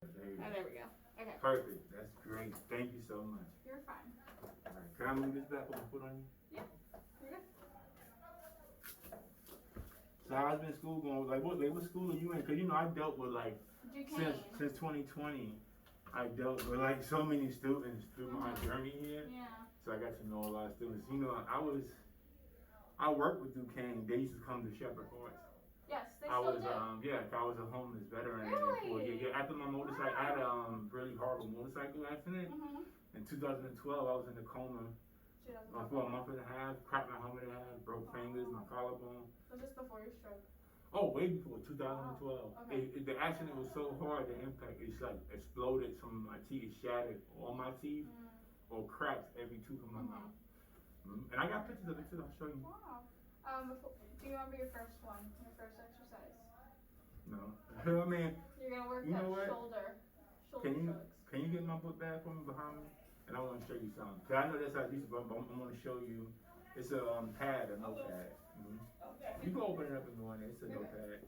There we go. Okay. Perfect. That's great. Thank you so much. You're fine. All right. Can I move this back? Put my foot on you? Yeah. You're good. So how's been school going? Like what school are you in? Cause I dealt with since 2020, I dealt with so many students through my journey here. Yeah. So I got to know a lot of students. I worked with Duquesne. They used to come to Shepherd Courts. Yes, they still do. I was a homeless veteran. Really? After my motorcycle, I had a really horrible motorcycle accident. In 2012, I was in a coma for a month and a half, cracked my helmet in half, broke fingers, my collarbone. Was this before your stroke? Oh, way before 2012. Wow. Okay. The accident was so hard, the impact, it's exploded. Some of my teeth shattered, all my teeth, or cracked every tooth in my mouth. And I got pictures of it too. I'll show you. Wow. Do you remember your first one, your first exercise? No. I mean, you're gonna work that shoulder shrugs. Can you get my book bag for me behind me? And I want to show you something. Cause I know that's how I used to, but I'm going to show you. It's a pad, a notepad. Okay. You can open it up and go in there. It's a notepad.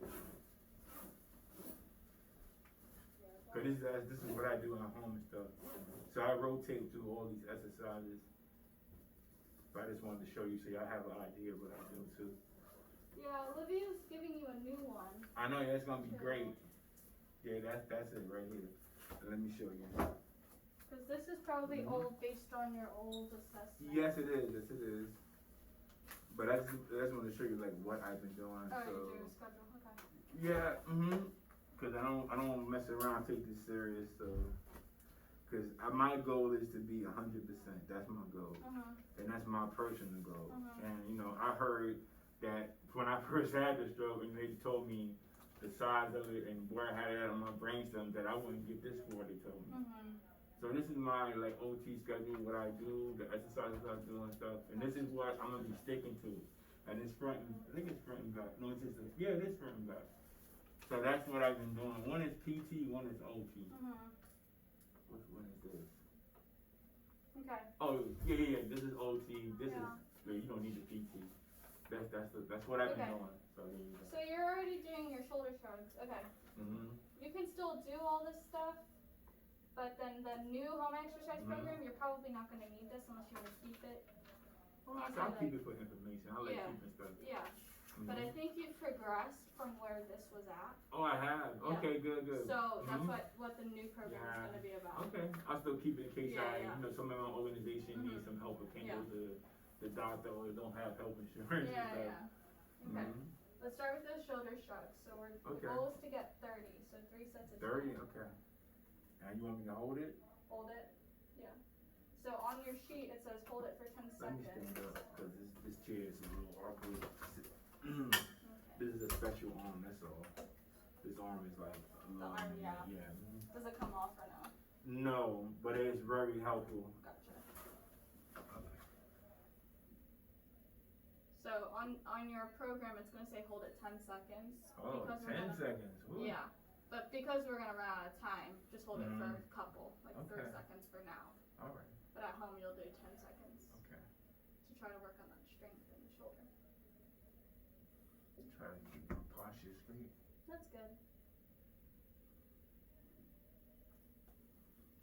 Cause this is what I do when I'm home and stuff. So I rotate through all these exercises. But I just wanted to show you so y'all have an idea of what I do too. Yeah, Olivia's giving you a new one. I know, that's gonna be great. Yeah, that's it right here. Let me show you. Because this is probably old based on your old assessment. Yes, it is. Yes, it is. But I just want to show you what I've been doing. Oh, so. you do a schedule. Okay. Yeah. Because I don't mess around. Take this serious. So. Because my goal is to be 100%. That's my goal. And that's my personal goal. And I heard that when I first had the stroke, and they told me the size of it and where I had it on my brainstem, that I wouldn't get this far. They told me. So this is my OT schedule, what I do, the exercises I do and stuff, and this is what I'm gonna be sticking to. And it's front and I think it's front and back. No, it is front and back. So that's what I've been doing. One is PT, one is OT. Which one is this? Okay. Oh yeah. This is OT. This is you don't need the PT. That's what I've been doing. So there you go. So you're already doing your shoulder shrugs. Okay. You can still do all this stuff. But then the new home exercise program, you're probably not going to need this unless you want to keep it. Well, I'll keep it for information. I like keeping stuff. Yeah. But I think you've progressed from where this was at. Oh, I have. Yeah. Okay, good. So that's what the new program is going to be about. Okay. I'll still keep it in case some of my organization needs some help or can't go to the doctor or don't have health insurance. Okay. Let's start with those shoulder shrugs. So the goal is to get 30. So 3 sets of 30. Okay. And you want me to hold it? Hold it. Yeah. So on your sheet it says hold it for 10 seconds. Let me stand up because this chair is a little awkward. This is a special arm. That's all. This arm is the arm. Yeah. Does it come off or no? No, but it's very helpful. Gotcha. Okay. So on your program it's going to say hold it 10 seconds. Oh, 10 seconds. Ooh. Yeah. But because we're going to run out of time, just hold it for a couple, 3 seconds for now. All right. But at home, you'll do 10 seconds. Okay. To try to work on that strength in the shoulder. Try to keep my posture straight. That's good.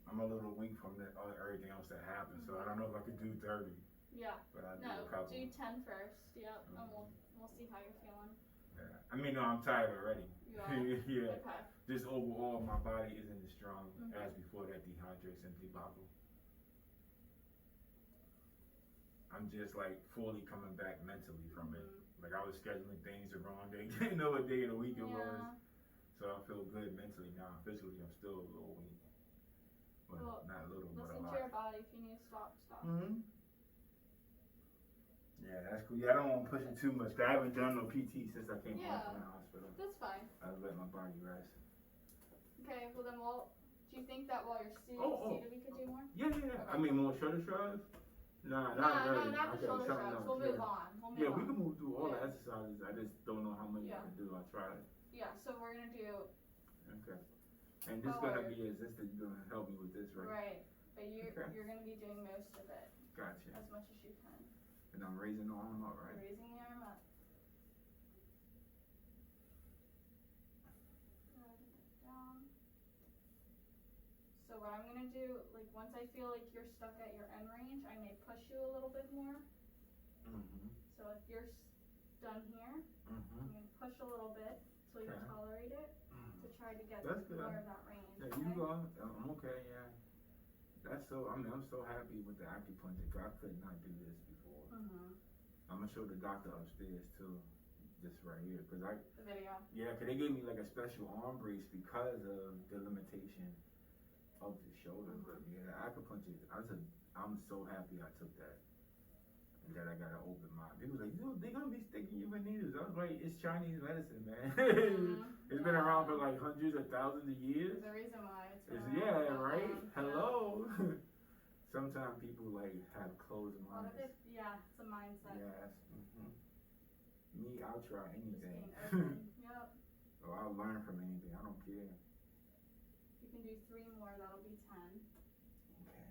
I'm a little weak from everything else that happened, so I don't know if I could do 30. Yeah. But I'll do a couple. Do 10 first. Yep. And we'll see how you're feeling. Yeah. I mean, no, I'm tired already. You are? Yeah. Okay. Just overall, my body isn't as strong as before that dehydrates and debacle. I'm just fully coming back mentally from it. Like I was scheduling things the wrong day, didn't know what day of the week it was. So I feel good mentally now. Physically, I'm still a little weak. Well, not a little, but a lot. Listen to your body. If you need to stop. Yeah, that's cool. Yeah, I don't want to push it too much. I haven't done no PT since I came home from the hospital. That's fine. I was letting my body rest. Okay, well then do you think that while you're seated we could do more? Yeah. Okay. I mean, more shoulder shrugs? Nah, not really. No, not the shoulder shrugs. We'll move on. We can move through all the exercises. I just don't know how many I can do. I'll try it. Yeah, so we're going to do... Okay. And this is going to be assisted. You're going to help me with this, right? Right. But you're going to be doing most of it. Gotcha. As much as you can. And I'm raising the arm up, right? You're raising the arm up. Down. what I'm gonna do, like once I feel like you're stuck at your end range, I may push you a little bit more. So if you're done here, I'm gonna push a little bit so you tolerate it to try to get more of that range. Yeah, you go. I'm okay. Yeah. That's so. I mean, I'm so happy with the acupuncture. 'Cause I could not do this before. I'm gonna show the doctor upstairs too. This right here, cause the video. Yeah, cause they gave me like a special arm brace because of the limitation of the shoulder. But yeah, the acupuncture, I'm so happy I took that, and that I got an open mind. People like, they're gonna be sticking you with needles. I was like, it's Chinese medicine, man. It's been around for like hundreds of thousands of years. There's a reason why it's yeah, right. Hello. Sometimes people like have closed minds. A lot of it, it's a mindset. Yes. Me, I'll try anything. Yep. Or I'll learn from anything. I don't care. You can do 3 more. That'll be 10. Okay.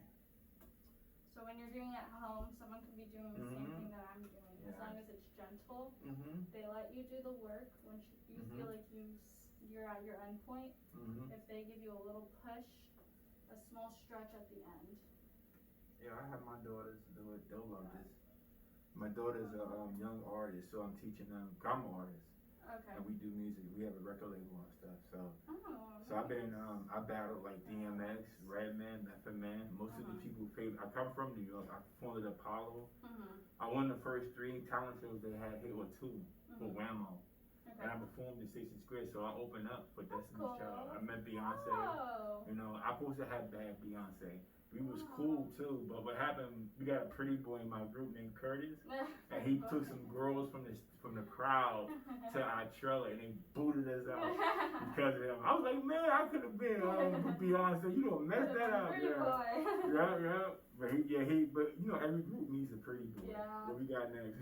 So when you're doing it at home, someone could be doing the same thing that I'm doing. As long as it's gentle, they let you do the work. When you feel like you're at your end point, if they give you a little push, a small stretch at the end. Yeah, I have my daughters do it. They'll love this. My daughter's a young artist, so I'm teaching them. I'm an artist. Okay. And we do music. We have a record label and stuff. So, nice. I've been I battled like DMX, Redman, Method Man. Most of the people favorite. I come from New York. I performed at Apollo. I won the first 3 talent shows they had here, or 2 for Whammo. And I performed in Station Square, so I opened up for Destiny's Child. I met Beyonce. You know, I supposed to have bad Beyonce. We was cool too, but what happened? We got a pretty boy in my group named Curtis, and he took some girls from the crowd to our trailer, and they booted us out because of him. I was like, man, I could have been Beyonce. You don't mess that up, yeah. But but you know, every group needs a pretty boy. Yeah. What we got next?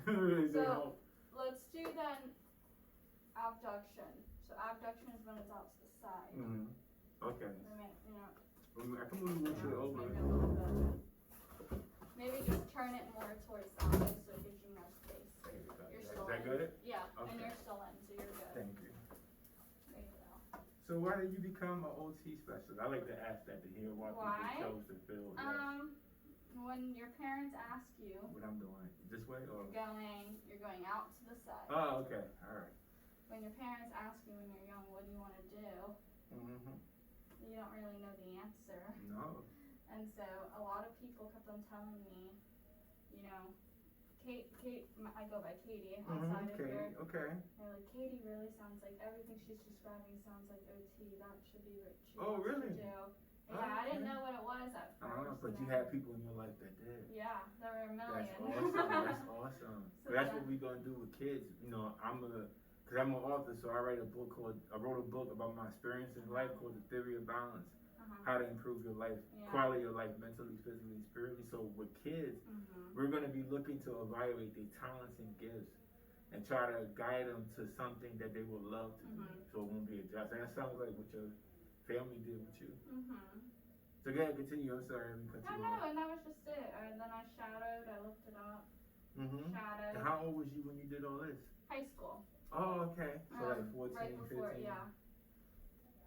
So let's do then abduction. So abduction is when it's out to the side. Okay. You know. I can move it over. Maybe a little bit. Maybe just turn it more towards that way so it gives you more space. You're still Is that good? Yeah, okay. And you're still in, so you're good. Thank you. There you go. So why did you become an OT specialist? I like to ask that to hear why people chose to fill. When your parents ask you what I'm doing, this way or you're going out to the side. Oh, okay, all right. When your parents ask you when you're young, what do you want to do? You don't really know the answer. No. And so a lot of people kept on telling me, you know, Kate, I go by Katie outside of here. Okay. They're like, Katie really sounds like everything she's describing sounds like OT. That should be what she really? wants to do. Yeah, I didn't know what it was at first. But you had people in your life that did. Yeah, there were a million. That's awesome. So that's what we're gonna do with kids. You know, because I'm an author, so I wrote a book about my experience in life called The Theory of Balance. How to improve your life, quality of life, mentally, physically, spiritually. So with kids, we're going to be looking to evaluate their talents and gifts and try to guide them to something that they would love to do. So it won't be a job. And that sounds like what your family did with you. So go ahead, continue. I'm sorry. No, and that was just it. And then I shadowed, I looked it up. Shadowed. And how old was you when you did all this? High school. Oh, okay. So like 14, right before, 15?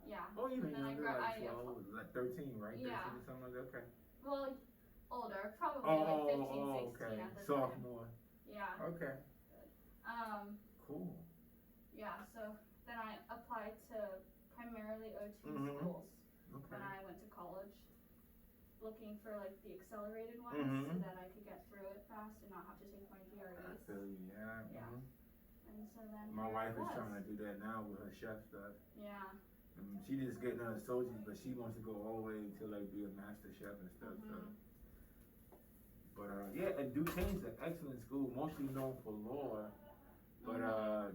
Yeah. Oh, even younger, like 12, like 13, right? Yeah. 13 or something like that, okay. Well, older, probably like 15, 16 okay. at the Sophomore. time. Yeah. Okay. Cool. Yeah, so then I applied to primarily OT schools when I went to college, looking for like the accelerated ones so that I could get through it fast and not have to take my GREs. I feel you, yeah. And so then my wife is trying to do that now with her chef stuff. Yeah. She just getting her associates, but she wants to go all the way to like be a master chef and stuff. So. But and Duquesne's an excellent school, mostly known for law, but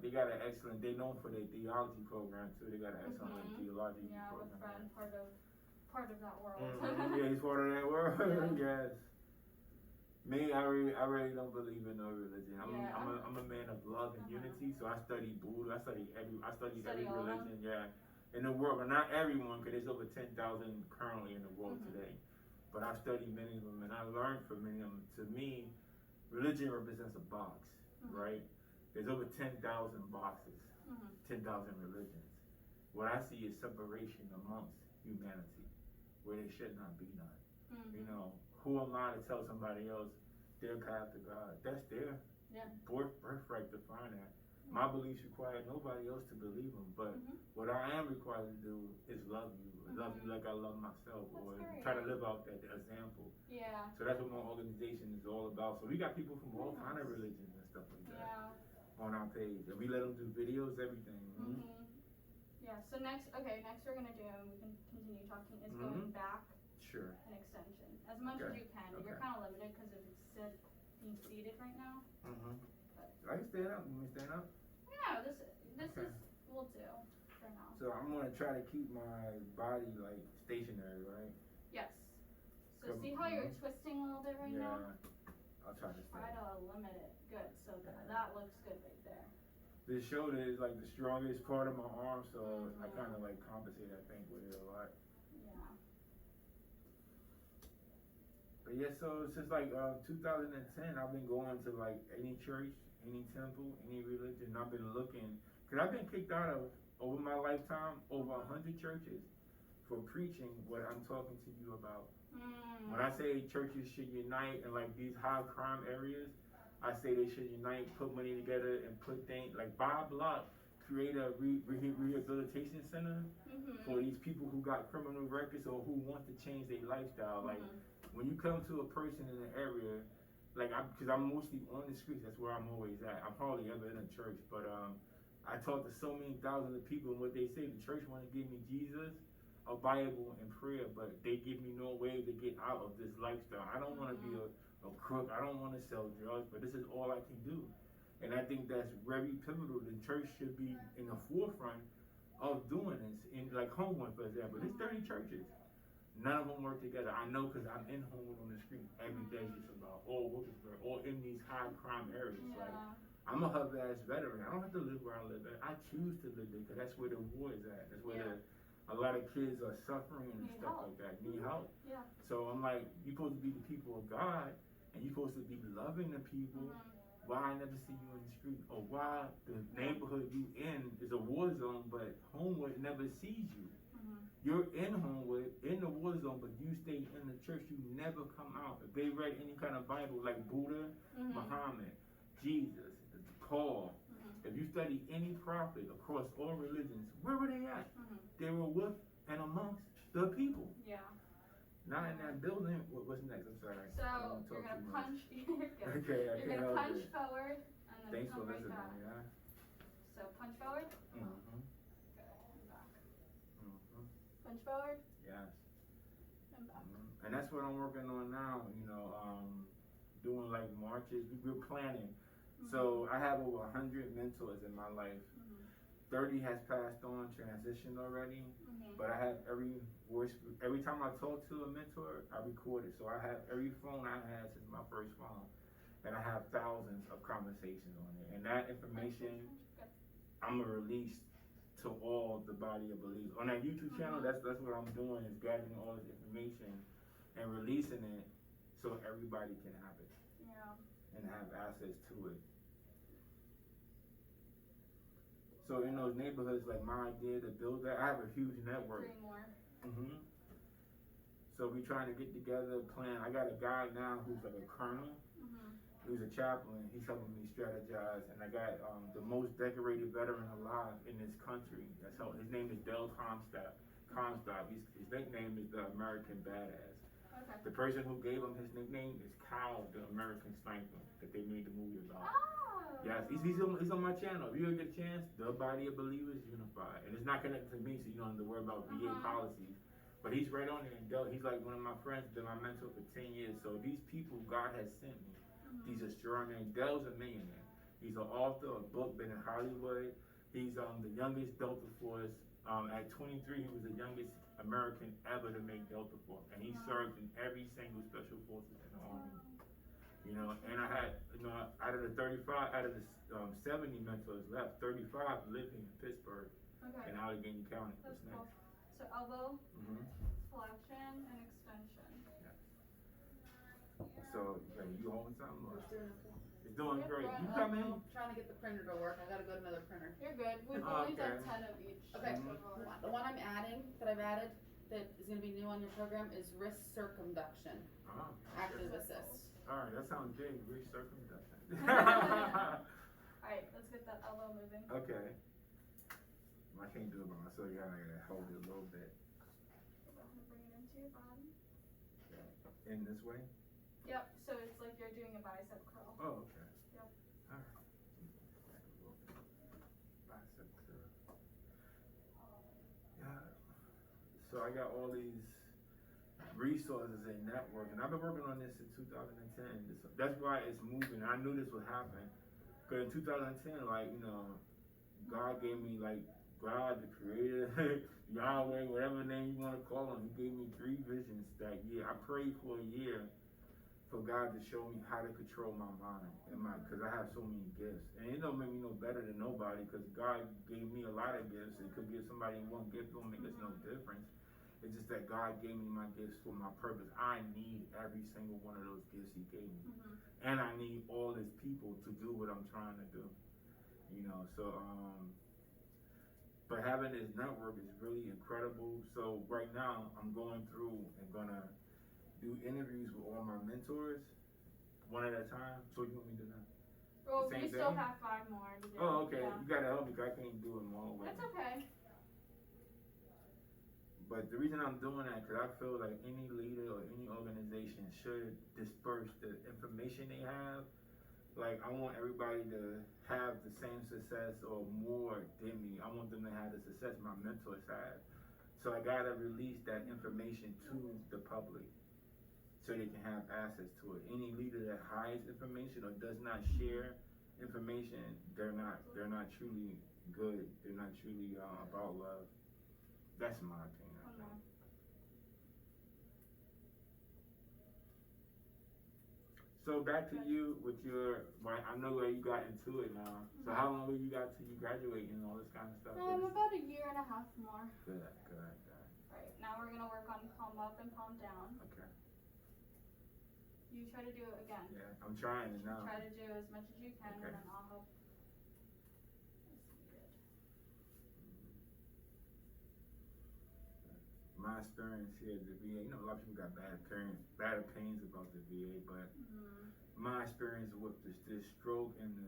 they got an excellent. They known for their theology program too. They got an excellent theology program. Yeah, with friend, part of that world. Yeah, he's part of that world. Yes. Me, I really don't believe in no religion. I'm a man of love and unity. So I study Buddha. I study every religion. Yeah, in the world, but not everyone, because there's over 10,000 currently in the world today. But I've studied many of them, and I learned from many of them. To me, religion represents a box, right? There's over 10,000 boxes, 10,000 religions. What I see is separation amongst humanity. where they should not be none. You know, who am I to tell somebody else their path to God? That's their birthright to find that. My beliefs require nobody else to believe them, but what I am required to do is love you, love you like I love myself, or try to live out that example. Yeah. So that's what my organization is all about. So we got people from all kind of religions and stuff like that on our page, and we let them do videos, everything. Yeah. So next we're gonna do, and we can continue talking, is going back. Sure. An extension, as much as you can. You're kind of limited because of it's being seated right now. I can stand up. You want me to stand up? Yeah, this is we'll do for now. So I'm gonna try to keep my body like stationary, right? Yes. So see how you're twisting a little bit right now? Yeah. I'll try to try to limit it. Good. So that looks good right there. The shoulder is like the strongest part of my arm, so I kind of like compensate, I think, with it a lot. Yeah. But yeah, so since like 2010, I've been going to like any church, any temple, any religion. I've been looking, cause I've been kicked out of over my lifetime over 100 churches for preaching what I'm talking to you about. When I say churches should unite in like these high crime areas, I say they should unite, put money together, and put things like Bob Block create a rehabilitation center for these people who got criminal records or who want to change their lifestyle. Like when you come to a person in an area, like because I'm mostly on the streets, that's where I'm always at. I'm hardly ever in a church, but I talk to so many thousands of people, and what they say, the church want to give me Jesus, a Bible, and prayer, but they give me no way to get out of this lifestyle. I don't want to be a crook. I don't want to sell drugs, but this is all I can do. And I think that's very pivotal. The church should be in the forefront of doing this. In like Homewood, for example, there's 30 churches. None of them work together. I know because I'm in Homewood on the street every day, just about all Wilkinsburg, all in these high crime areas. Like I'm a hub-ass veteran. I don't have to live where I live at. I choose to live there because that's where the war is at. That's where a lot of kids are suffering and stuff like that. Need help. Yeah. So I'm like, you're supposed to be the people of God, and you're supposed to be loving the people. Why I never see you in the street, or why the neighborhood you in is a war zone, but Homewood never sees you. You're in Homewood, in the war zone, but you stay in the church, you never come out. If they read any kind of Bible, like Buddha, Muhammad, Jesus, Paul, if you study any prophet across all religions, where were they at? They were with and amongst the people. Yeah. Not in that building. What's next? I'm sorry. So you're gonna punch. Okay, you're gonna punch forward and then Thanks come for right listening. back. Yeah. So punch forward. Good. And back. Punch forward. Yes. And back. And that's what I'm working on now. You know, doing like marches. We're planning. So I have over 100 mentors in my life. 30 has passed on, transitioned already. But I have every time I talk to a mentor, I record it. So I have every phone I had since my first phone. And I have thousands of conversations on it. And that information, I'm going to release to all the body of believers. On that YouTube channel, that's what I'm doing, is gathering all this information and releasing it so everybody can have it. And have access to it. So in those neighborhoods, like my idea to build that, I have a huge network. 3 more. So we trying to get together, plan. I got a guy now who's like a colonel. Who's a chaplain. He's helping me strategize. And I got the most decorated veteran alive in this country. His name is Del Comstock. His nickname is the American Badass. The person who gave him his nickname is Cal, the American Sniper, that they made the movie about. Yes, he's on my channel. If you ever get a chance, The Body of Believers Unified. And it's not connected to me, so you don't have to worry about VA policies. But he's right on there. And he's like one of my friends, been my mentor for 10 years. So these people God has sent me. These extraordinary. Del's a millionaire. He's an author, a book, been in Hollywood. He's the youngest Delta Force. At 23, he was the youngest American ever to make Delta Force. And he served in every single special forces in the Army. You know, and I had, out of the 35, out of the 70 mentors left, 35 live in Pittsburgh in Allegheny County. That's cool. So elbow, flexion, and extension. So, you holding something? It's doing great. You I'm come in? trying to get the printer to work. I gotta go to another printer. You're good. We've only done 10 of each. Okay. The one I'm adding, that I've added, that is going to be new on your program is risk circumduction. Oh. Active assist. Alright, that sounds big. Recircumduction. Alright, let's get that elbow moving. Okay. I can't do it by myself. You gotta hold it a little bit. Go ahead and bring it into your body. In this way? Yep, so it's like you're doing a bicep curl. Oh, okay. Yep. Alright. Bicep curl. Yeah. So I got all these resources and network, and I've been working on this since 2010. That's why it's moving. I knew this would happen. Because in 2010, like, you know, God gave me, like, God, the creator, Yahweh, whatever name you want to call him, he gave me 3 visions that year. I prayed for a year for God to show me how to control my mind, and because I have so many gifts. And it don't make me no better than nobody, because God gave me a lot of gifts. It could give somebody one gift, don't make us no difference. It's just that God gave me my gifts for my purpose. I need every single one of those gifts he gave me. And I need all his people to do what I'm trying to do. You know, so, but having this network is really incredible. So right now, I'm going through and gonna do interviews with all my mentors, one at a time. So you want me to do that? Well, The we same still thing? have 5 more to do. Oh, okay. Yeah. You gotta help me, because I can't do it all. That's okay. But the reason I'm doing that, because I feel like any leader or any organization should disperse the information they have. Like, I want everybody to have the same success or more than me. I want them to have the success my mentors had. So I gotta release that information to the public so they can have access to it. Any leader that hides information or does not share information, they're not truly good. They're not truly about love. That's my opinion. So back to you with your, right, I know where you got into it now. So how long will you got till you graduate and all this kind of stuff? About a year and a half more. Good. Right, now we're gonna work on palm up and palm down. Okay. You try to do it again. Yeah, I'm trying it now. Try to do as much as you can, Okay. and then I'll help. As needed. My experience here at the VA, you know, a lot of people got bad opinions about the VA, but my experience with this stroke and the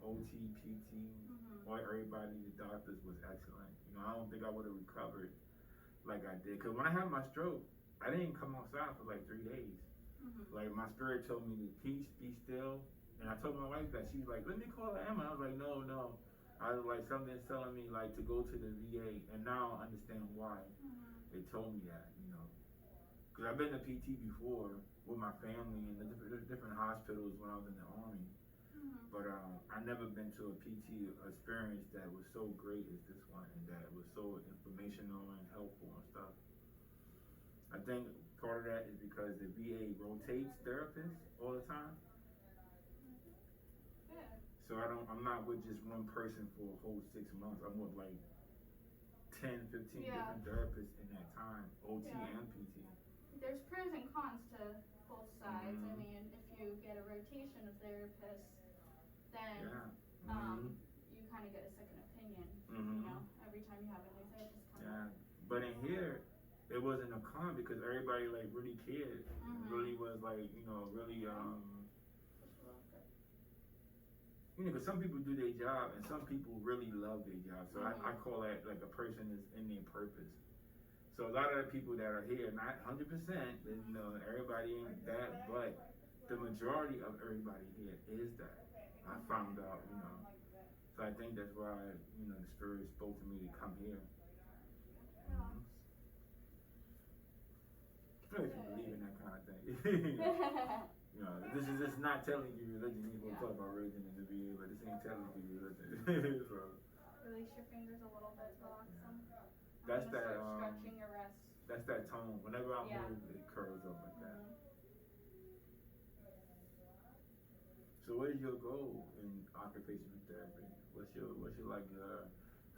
OT, PT, or everybody, the doctors, was excellent. You know, I don't think I would have recovered like I did. Because when I had my stroke, I didn't come outside for like 3 days. Like, my spirit told me to peace, be still. And I told my wife that. She was like, let me call Emma. I was like, no. I was like, something's telling me like to go to the VA. And now I understand why they told me that, you know. Because I've been to PT before with my family in the different hospitals when I was in the Army. But I never been to a PT experience that was so great as this one, and that was so informational and helpful and stuff. I think part of that is because the VA rotates therapists all the time. Yeah. So I'm not with just one person for a whole 6 months. I'm with like 10, 15 different therapists in that time, OT and PT. There's pros and cons to both sides. I mean, if you get a rotation of therapists, then you kind of get a second opinion. You know, every time you have a new therapist come in. But in here, it wasn't a con because everybody like really cared. Really was like, you know, really you know, because some people do their job and some people really love their job. So I call that like a person is in their purpose. So a lot of the people that are here, not 100%, you know, everybody ain't that, but the majority of everybody here is that. I found out, you know. So I think that's why, you know, the Spirit spoke to me to come here. If you believe in that kind of thing. You know, this is just not telling you religion. We'll talk about religion in the VA, but this ain't telling you religion. So, release your fingers a little bit, relax them. That's that. Start stretching your wrist. That's that tone. Whenever I move, it curls up like that. So, what is your goal in occupational therapy? What's your like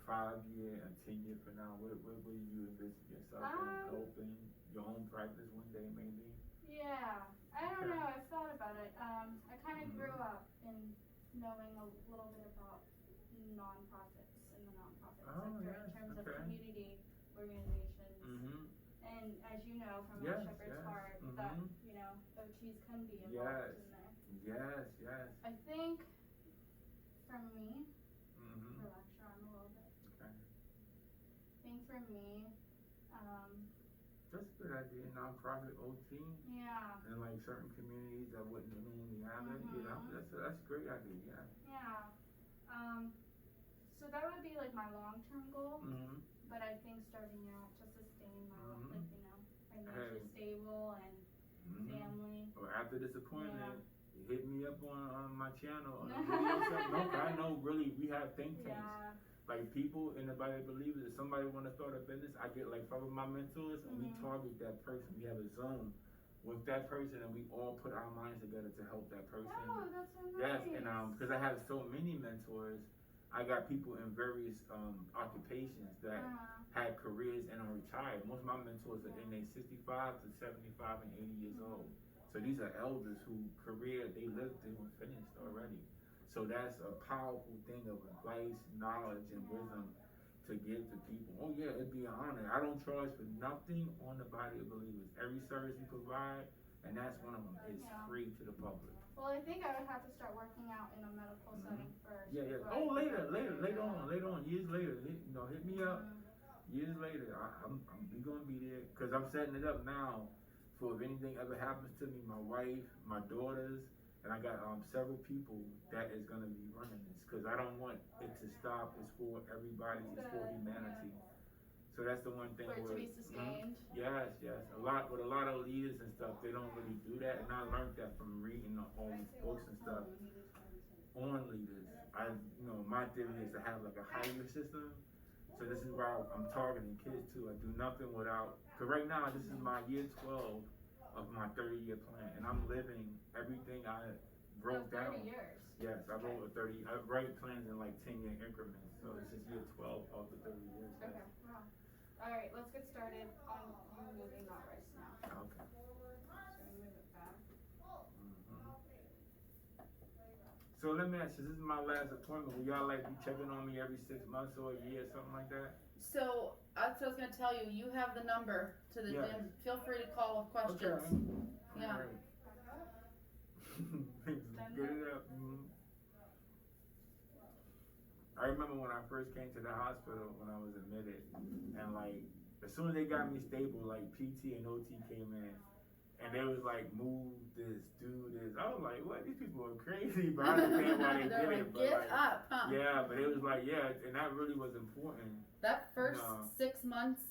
5-year and 10-year from now? Where will you envision yourself in helping your own practice one day, maybe? Yeah, I don't know. I've thought about it. I kind of grew up in knowing a little bit about nonprofits in the nonprofit sector in terms of community organizations. as you know from Yes, Shepherd's yes. Heart, that, you know, OTs can be involved in there. Yes. I think, for me, Mm-hmm. relax your arm a little bit. Okay. I think for me, That's a good idea. Nonprofit OT. yeah. In like certain communities that wouldn't normally have it. You know, that's a great idea. Yeah. Yeah. So that would be like my long-term goal. Mm-hmm. But I think starting out to sustain my like, you know, financially Hey. stable and family. Or after this appointment, Yeah. hit me up on my channel. No, I know really we have think tanks. Yeah. Like people in the Bible believers, if somebody want to start a business, I get like some of my mentors and we target that person. We have a Zoom with that person and we all put our minds together to help that person. Oh, that's so nice. Yes, and because I have so many mentors, I got people in various occupations that had careers and are retired. Most of my mentors are in their 65 to 75 and 80 years old. So these are elders who they lived, they were finished already. So that's a powerful thing of advice, knowledge, and wisdom to give to people. Oh yeah, it'd be an honor. I don't charge for nothing on the Body of Believers. Every service we provide, and that's one of them, is free to the public. Well, I think I would have to start working out in a medical setting first. Yeah. Oh, later on, years later. Hit me up. Years later, we gonna be there, cause I'm setting it up now. For if anything ever happens to me, my wife, my daughters, and I got several people that is gonna be running this, cause I don't want it to stop. It's for everybody. It's for humanity. So that's the one thing. For it to be sustained. Yes. A lot of leaders and stuff, they don't really do that, and I learned that from reading all these books and stuff on leaders. My theory is to have like a higher system. So this is why I'm targeting kids too. I do nothing without, cause right now this is my year 12 of my 30-year plan, and I'm living everything I wrote down. 30 years. Yes, I wrote I write plans in like 10-year increments. So this is year 12 of the 30 years. Okay. Wow. All right, let's get started on you moving that right now. Okay. So we move it back. So let me ask you, this is my last appointment. Will y'all like be checking on me every 6 months or a year, something like that? So that's what I was gonna tell you. You have the number to the gym. Feel free to call with questions. Okay. Yeah. Right. Get it up. I remember when I first came to the hospital when I was admitted, and like as soon as they got me stable, like PT and OT came in, and they was like, move this, do this. I was like, what? These people are crazy, but I understand why they did it. But Get up, huh? Yeah, but it was like, and that really was important. That first 6 months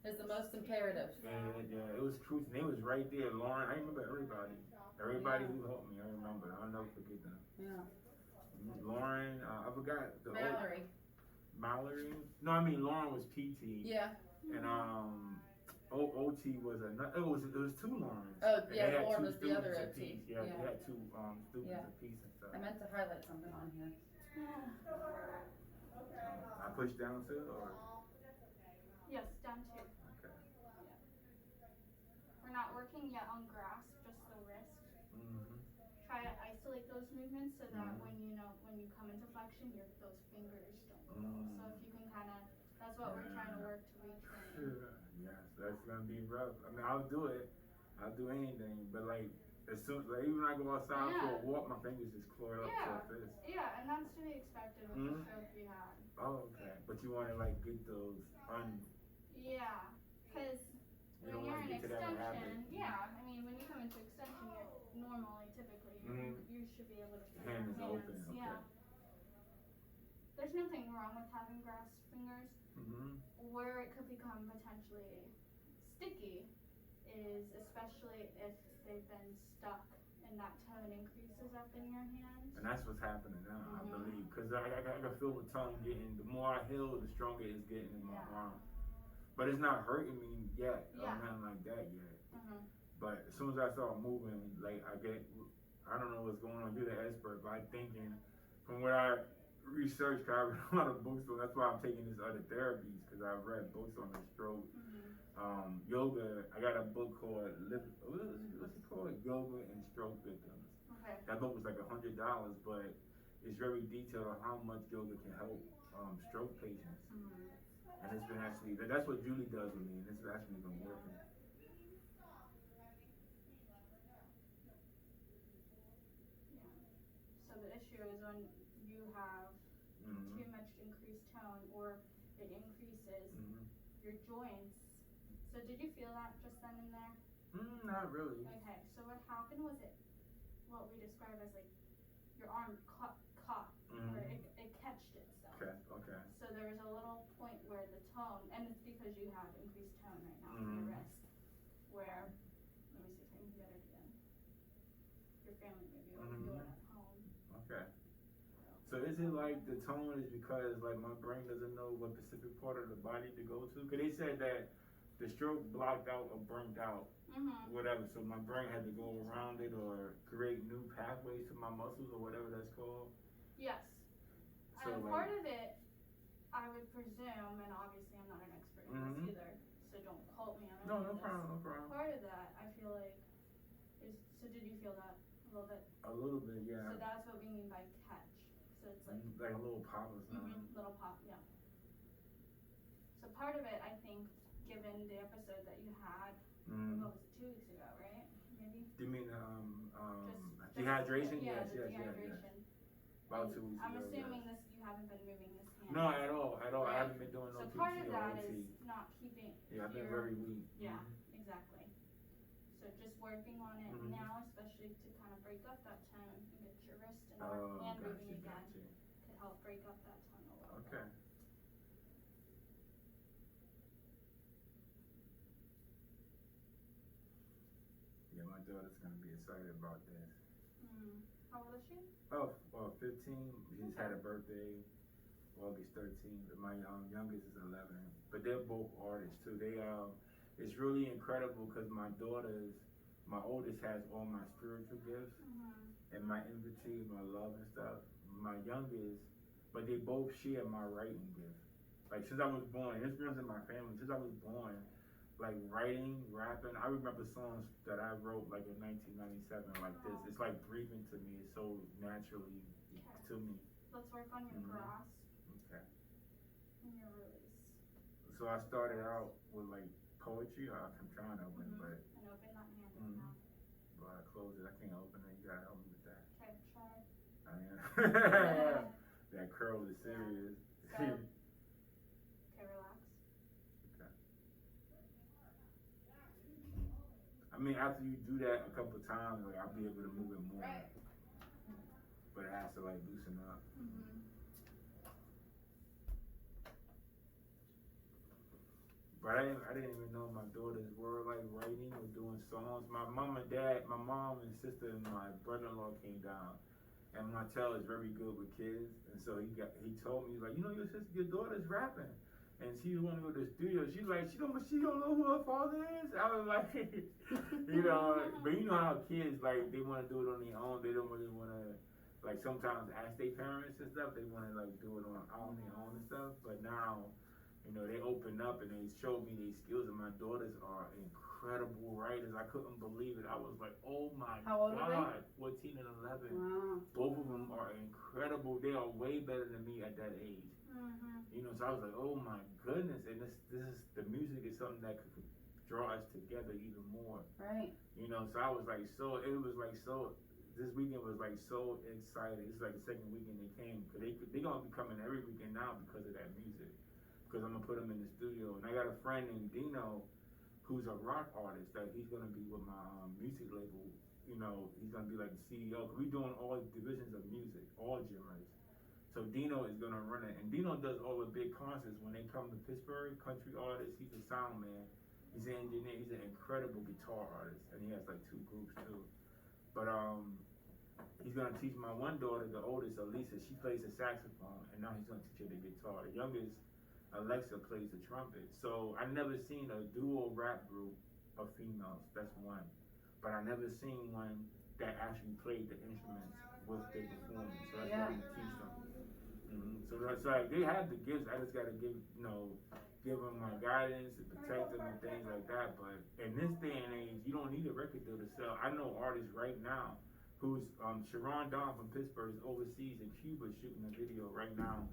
is the most imperative. Yeah, it was crucial. They was right there, Lauren. I remember everybody who helped me. I remember. I'll never forget them. Yeah. Lauren, I forgot the Mallory. No, I mean Lauren was PT. Yeah. And OT was another. It was two Laurens. Oh yeah, Lauren was the other OT. Yeah, they had two students apiece and stuff. I meant to highlight something on here. I pushed down too, or? Yes, down two. Okay. We're not working yet on grasp, just the wrist. Try to isolate those movements so that when you come into flexion, those fingers don't go. So if you can that's what we're trying to work to retrain. Yes, that's gonna be rough. I mean, I'll do it. I'll do anything, but like as soon even when I go outside for a walk, my fingers just claw up to a fist. Yeah, and that's to be expected with the stroke we had. Oh, okay. But you want to like get those Yeah, because when you're in extension, I mean, when you come into extension, you're normally, typically, you should be able to feel your hands. Open. Yeah. There's nothing wrong with having grasped fingers. Where it could become potentially sticky is especially if they've been stuck and that tone increases up in your hands. And that's what's happening now, I believe. Because I can feel the tone getting, the more I heal, the stronger it's getting in my arm. But it's not hurting me yet, or nothing like that yet. But as soon as I start moving, like I don't know what's going on, you're the expert, but I'm thinking, from what I researched, cause I read a lot of books on, that's why I'm taking these other therapies, because I've read books on the stroke. Yoga, I got a book called, what's it called? Yoga and Stroke Victims. Okay. That book was like $100, but it's very detailed on how much yoga can help stroke patients. And it's been that's what Julie does with me, and it's actually been working. issue is when you have too much increased tone, or it increases your joints. So did you feel that just then and there? Not really. Okay, so what happened was what we describe as like your arm caught, or it catched itself. Okay. So there was a little point where the tone, and it's because you have increased tone right now in your wrist, where, let me see if I can get it again. Your family maybe will do it at home. Okay. So is it like the tone is because like my brain doesn't know what specific part of the body to go to? Because they said that the stroke blocked out or burnt out, whatever. So my brain had to go around it or create new pathways to my muscles or whatever that's called. Yes. So and part of it, I would presume, and obviously I'm not an expert in this either, so don't quote me on any of this. No problem. Part of that, I feel like, is, so did you feel that a little bit? A little bit, yeah. So that's what we mean by catch. So it's like a little pop or something. Little pop, yeah. So part of it, I think, given the episode that you had, what was it, 2 weeks ago, right? Maybe? Do you mean Just dehydration? Yeah, Yes. dehydration. About 2 weeks I'm ago. assuming this, you haven't been moving this hand. No, at all. Right? I haven't been doing no So PT part of or that OT. is not keeping. Yeah, I've been very weak. Yeah, exactly. So just working on it now, especially to kind of break up that tone and get your wrist and hand moving again, could help break up that tone a little bit. Okay. Yeah, my daughter's gonna be excited about this. How old is she? Oh, well, 15. She just had a birthday, August 13th. My youngest is 11. But they're both artists too. It's really incredible because my oldest has all my spiritual gifts and my empathy, my love and stuff. My youngest, but they both share my writing gift. Like since I was born, this runs in my family. Since I was born, like writing, rapping. I remember songs that I wrote like in 1997 like this. It's like breathing to me. It's so naturally to me. Let's work on your grasp Okay. and your release. So I started out with like poetry. I'm trying to open it, but And open that hand right now. I close it. I can't open it. You gotta help me with that. Okay, try. I am. That curl is serious. So, okay, relax. Okay. I mean, after you do that a couple times, like I'll be able to move it more. Right. But it has to like loosen up. But I didn't even know my daughters were like writing or doing songs. My mom and sister and my brother-in-law came down. And Martell is very good with kids. And so he told me, he's like, you know, your daughter's rapping. And she wanted to go to the studio. She's like, she don't know who her father is. I was like, you know, but you know how kids, like, they want to do it on their own. They don't really want to, like, sometimes ask their parents and stuff. They want to, like, do it on their own and stuff. But now, you know, they opened up and they showed me these skills. And my daughters are incredible writers. I couldn't believe it. I was like, oh my How old God. are they? 14 and 11. Wow. Both of them are incredible. They are way better than me at that age. You know, so I was like, oh my goodness. And the music is something that could draw us together even more. Right. You know, so I was like, this weekend was like so excited. It's like the second weekend they came. Cause they're going to be coming every weekend now because of that music. Because I'm going to put them in the studio. And I got a friend named Dino who's a rock artist that he's going to be with my music label. You know, he's going to be like the CEO. Cause we're doing all divisions of music, all genres. So Dino is gonna run it, and Dino does all the big concerts when they come to Pittsburgh. Country artist, he's a sound man, he's an engineer, he's an incredible guitar artist, and he has like 2 groups too. But he's gonna teach my one daughter, the oldest, Elisa. She plays the saxophone, and now he's gonna teach her the guitar. The youngest, Alexa, plays the trumpet. So I never seen a duo rap group of females. That's one, but I never seen one that actually played the instruments with their performance. So that's why I'm gonna teach them. So that's like they have the gifts. I just gotta give them my guidance and protect them and things like that. But in this day and age, you don't need a record deal to sell. I know artists right now who's Sharon Don from Pittsburgh is overseas in Cuba shooting a video right now,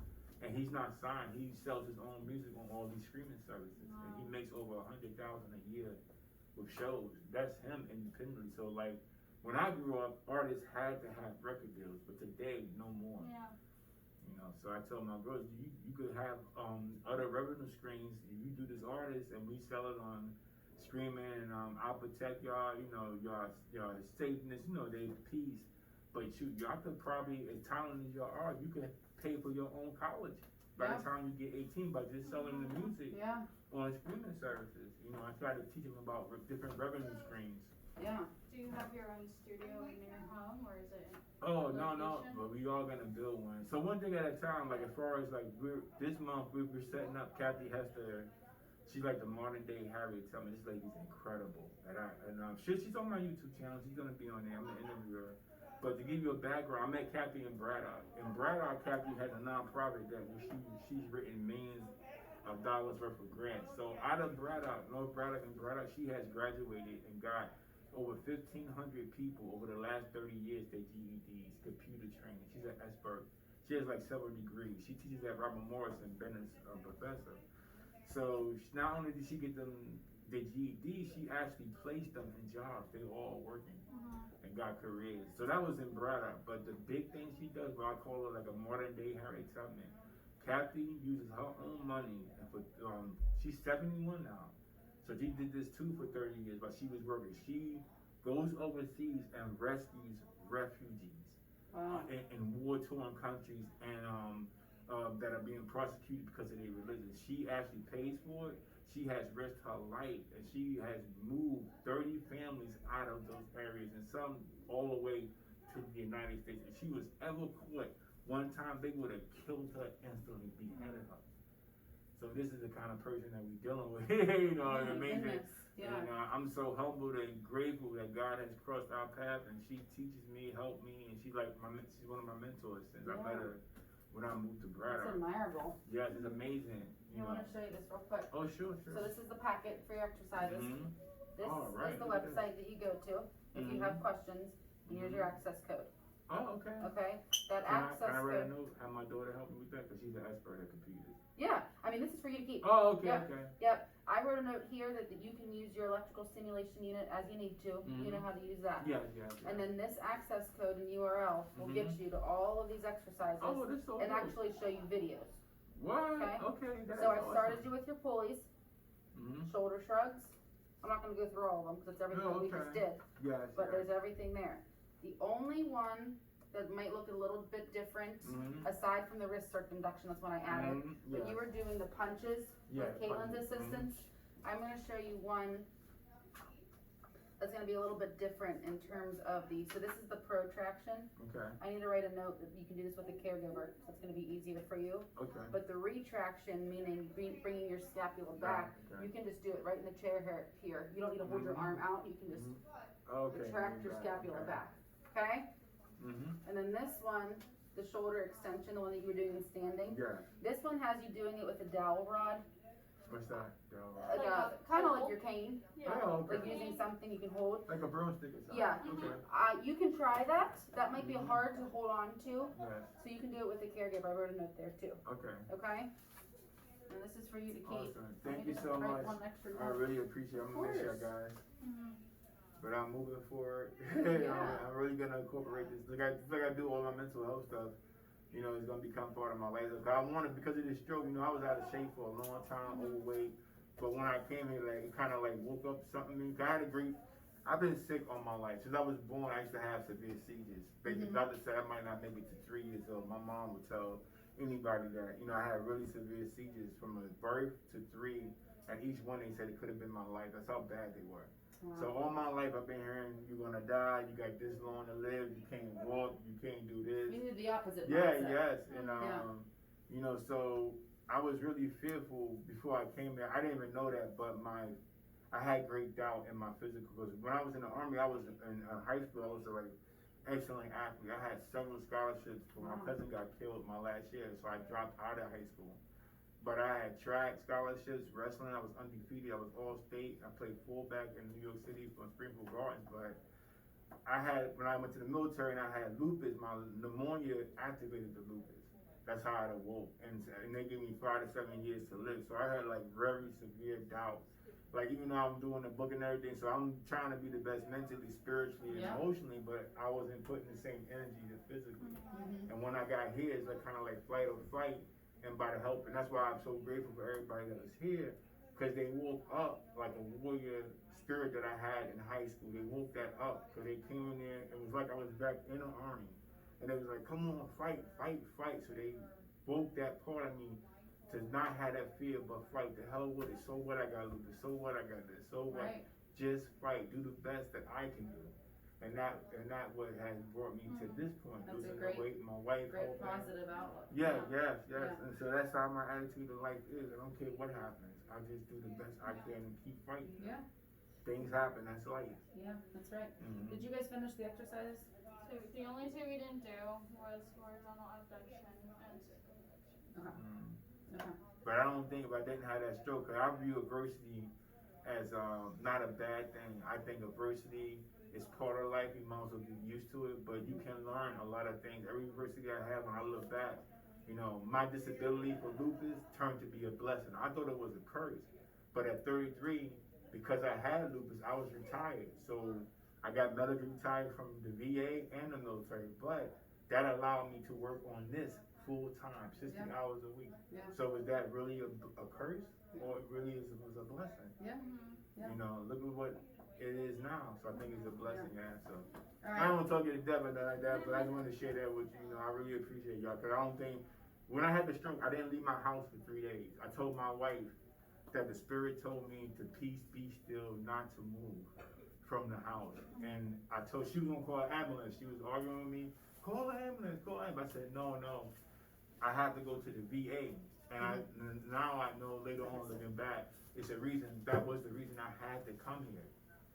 and he's not signed. He sells his own music on all these streaming services, and he makes over $100,000 a year with shows. That's him independently. So like, when I grew up, artists had to have record deals, but today, no more. Yeah. You know, so I told my girls, you could have other revenue streams. You do this artist, and we sell it on streaming, and I'll protect y'all. You know, y'all safeness. You know, they peace. But shoot, y'all could probably, as talented as y'all are, you could pay for your own college by the time you get 18 by just selling the music on streaming services. You know, I try to teach them about different revenue streams. Yeah. Do you have your own studio in your home, or is it? Oh, no, but we all gonna build one. So one thing at a time, like as far as like this month we're setting up Kathy Hester. She's like the modern day Harriet Tubman. This lady's incredible. She's on my YouTube channel. She's gonna be on there. I'm gonna interview her. But to give you a background, I met Kathy in Braddock. In Braddock, Kathy has a nonprofit that she's written millions of dollars worth of grants. So out of Braddock, North Braddock and Braddock, she has graduated and got over 1,500 people over the last 30 years their GEDs, computer training. She's an expert. She has like several degrees. She teaches at Robert Morrison, Bennett's professor. So not only did she get them the GED, she actually placed them in jobs. They were all working and got careers. So that was in Braddock. But the big thing she does, what I call her like a modern day Harriet Tubman. Kathy uses her own money, and she's 71 now. So she did this too for 30 years, but she was working. She goes overseas and rescues refugees in war-torn countries and that are being prosecuted because of their religion. She actually pays for it. She has risked her life, and she has moved 30 families out of those areas, and some all the way to the United States. If she was ever caught, one time they would have killed her instantly, beheaded her. So this is the kind of person that we're dealing with. You know, it's amazing. Yeah. And I'm so humbled and grateful that God has crossed our path, and she teaches me, helped me, and she's one of my mentors since I met her when I moved to Braddock. It's admirable. Yeah, it's amazing. I want to show you this real quick. Oh, sure. So this is the packet for your exercises. This is the Look at website that you go to if you have questions. And here's your access code. Oh, okay. Okay? That Can access I write a code. note? Have my daughter help me with that because she's an expert at computers. Yeah, I mean, this is for you to keep. Oh, okay, Yep. okay. Yep. I wrote a note here that you can use your electrical stimulation unit as you need to. You know how to use that. Yeah. And then this access code and URL will get you to all of these exercises Oh, this is so and cool. actually show you videos. What? Okay. That's So I awesome. started you with your pulleys, shoulder shrugs. I'm not going to go through all of them because it's everything we just did. Yes. But there's everything there. The only one that might look a little bit different, aside from the wrist circumduction, that's when I added. When you were doing the punches with Caitlin's assistance, I'm going to show you one that's going to be a little bit different in terms of so this is the protraction. Okay. I need to write a note that you can do this with a caregiver, so it's going to be easier for you. Okay. But the retraction, meaning bringing your scapula back, you can just do it right in the chair here. You don't need to hold your arm out. You can just retract your scapula back. Okay? And then this one, the shoulder extension, the one that you were doing in standing. Yeah. This one has you doing it with a dowel rod. What's that? Kind of like your cane. Yeah. Oh, okay. Like using something you can hold. Like a broomstick or something. Yeah. Okay. You can try that. That might be hard to hold on to. Yes. So you can do it with a caregiver. I wrote a note there too. Okay. Okay? And this is for you to keep. Awesome. Thank you so much. I really appreciate it. I'm going to miss you guys. But I'm moving forward. I'm really gonna incorporate this. Like I do all my mental health stuff. You know, it's gonna become part of my life. I wanted, because of this stroke. You know, I was out of shape for a long time, overweight. But when I came here, like it kind of like woke up something in me. I've been sick all my life since I was born. I used to have severe seizures. The doctor said I might not make it to 3 years old. My mom would tell anybody that. You know, I had really severe seizures from birth to 3, and each one they said it could have been my life. That's how bad they were. Wow. So all my life I've been hearing you're gonna die, you got this long to live, you can't walk, you can't do this. You did the opposite. Yeah, yes. And you know, so I was really fearful before I came here. I didn't even know that, but I had great doubt in my physical, because when I was in the Army, I was in high school, I was a excellent athlete. I had several scholarships when my cousin got killed my last year, so I dropped out of high school. But I had track scholarships, wrestling, I was undefeated, I was all state. I played fullback in New York City for Springfield Gardens, but when I went to the military and I had lupus, my pneumonia activated the lupus. That's how I awoke. And they gave me 5 to 7 years to live. So I had like very severe doubt Like, even though I'm doing the book and everything, so I'm trying to be the best mentally, spiritually, and emotionally, but I wasn't putting the same energy to physically. And when I got here, it's like kind of like flight or fight, and by the help, and that's why I'm so grateful for everybody that was here, because they woke up like a warrior spirit that I had in high school. They woke that up, because they came in there, it was like I was back in the army, and they was like, come on, fight, fight, fight. So they woke that part of me to not have that fear, but fight. The hell with it. So what, I got lupus. So what, I got this. So what? Right. Just fight. Do the best that I can do. And that what has brought me to this point. That's losing a great, the weight, my wife, great positive outlook. Yes. And so that's how my attitude of life is. I don't care what happens. I just do the best I can and keep fighting. Yeah. Things happen. That's life. Yeah, that's right. Did you guys finish the exercises? So the only two we didn't do was horizontal abduction and circumflexion. Okay. But I don't think if I didn't have that stroke, because I view adversity as not a bad thing. I think adversity is part of life. You might as well get used to it, but you can learn a lot of things. Every adversity I have, when I look back, you know, my disability for lupus turned to be a blessing. I thought it was a curse, but at 33, because I had lupus, I was retired. So I got medically retired from the VA and the military, but that allowed me to work on this full time, 60 hours a week. Yeah. So is that really a curse, or it really was a blessing? Yeah. You know, look at what it is now. So I think it's a blessing. So right. I don't want to talk you to death or nothing like that, but I just wanted to share that with you. You know, I really appreciate y'all, because I don't think, when I had the stroke, I didn't leave my house for 3 days. I told my wife that the spirit told me to peace, be still, not to move from the house. And I told, she was gonna call an ambulance. She was arguing with me, call an ambulance, call an ambulance. I said, no, I have to go to the VA. And now I know later on, looking back, it's a reason, that was the reason I had to come here.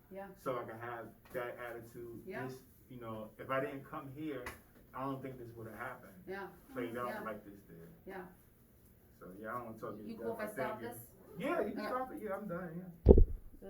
Yeah. So I could have that attitude. This, you know, if I didn't come here, I don't think this would have happened. Yeah. Played out like this did. Yeah. So I don't want to talk to you. You cool if I stop this? Yeah, you can stop it. Yeah, I'm done. Yeah.